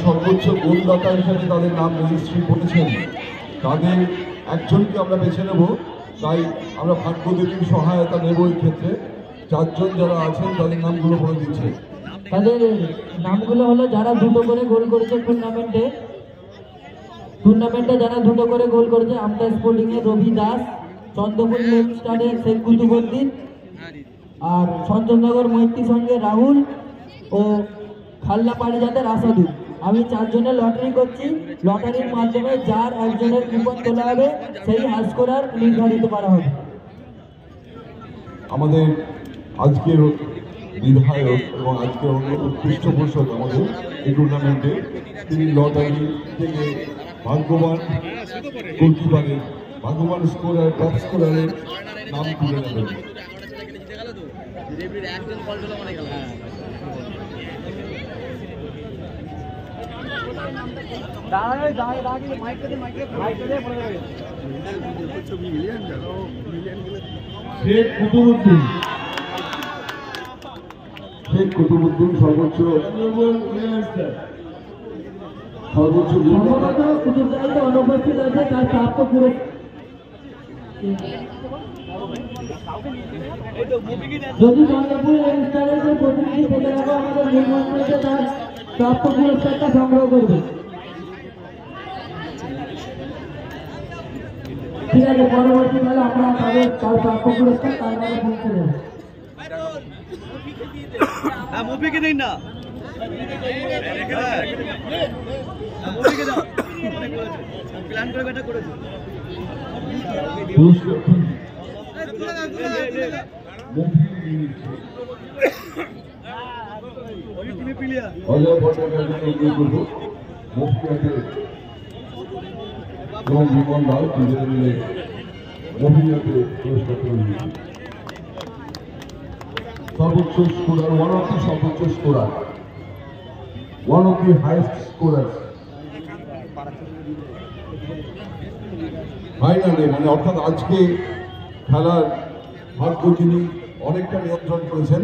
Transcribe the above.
সর্বোচ্চ গোলদাতা হিসেবে তাদের নাম রেজিস্ট্রি করেছেন, তাদের একজনকে আমরা বেছে নেব। তাই আমরা ভাগ্যদেবীর সহায়তা নেব এই ক্ষেত্রে। চারজন যারা আছেন তাদের নামগুলো বলে দিচ্ছে। তাদের নামগুলো হলো যারা দুটো করে গোল করেছে টুর্নামেন্টে যারা দুটো করে গোল করেছে। আমতা স্পোর্টিং এর রবি দাস, চন্দ্রপুর লেফট স্টারের শেখ কুতুবুদ্দিন, আর সঞ্জননগর মৈত্রী সঙ্গে রাহুল ও খাল্লা পাড়িজাতের আসাদুল। আমি চারজনের লটারি করছি। লটারির মাধ্যমে যার একজনের কুপন তোলা হবে সেই হাই স্কোরার নির্ধারিত করা হবে। আমাদের আজকের বিধায়ক এবং আজকের উৎকৃষ্ট পরিষদ আমাদের এই টুর্নামেন্টে তিনি লটারি থেকে ভাগ্যবান গোলকিপারের ভাগ্যবান স্কোরার টপ স্কোরারের নাম তুলে নেবেন। শেখ কুতুবুদ্দিন সর্বোচ্চ অনুপস্থিত আছে, তার প্রাপ্ত পুরস্কার যদি চন্দ্রপুর রেজিস্টারের যে প্রতিনিধি থেকে রাখো আমাদের নির্মাণে তার প্রাপ্ত পুরস্কারটা সংগ্রহ করবে। ঠিক আছে, পরবর্তীকালে আমরা তাদের তার প্রাপ্য পুরস্কার তার নামে পৌঁছে দেব। মুভিকে দিন না, প্ল্যান করে বেটা করেছে। সর্বোচ্চ স্কোরার, সর্বোচ্চ scorer, one of the highest scorers ফাইনালে, মানে অর্থাৎ আজকে খেলার ভাগ্য যিনি অনেকটা নিয়ন্ত্রণ করেছেন।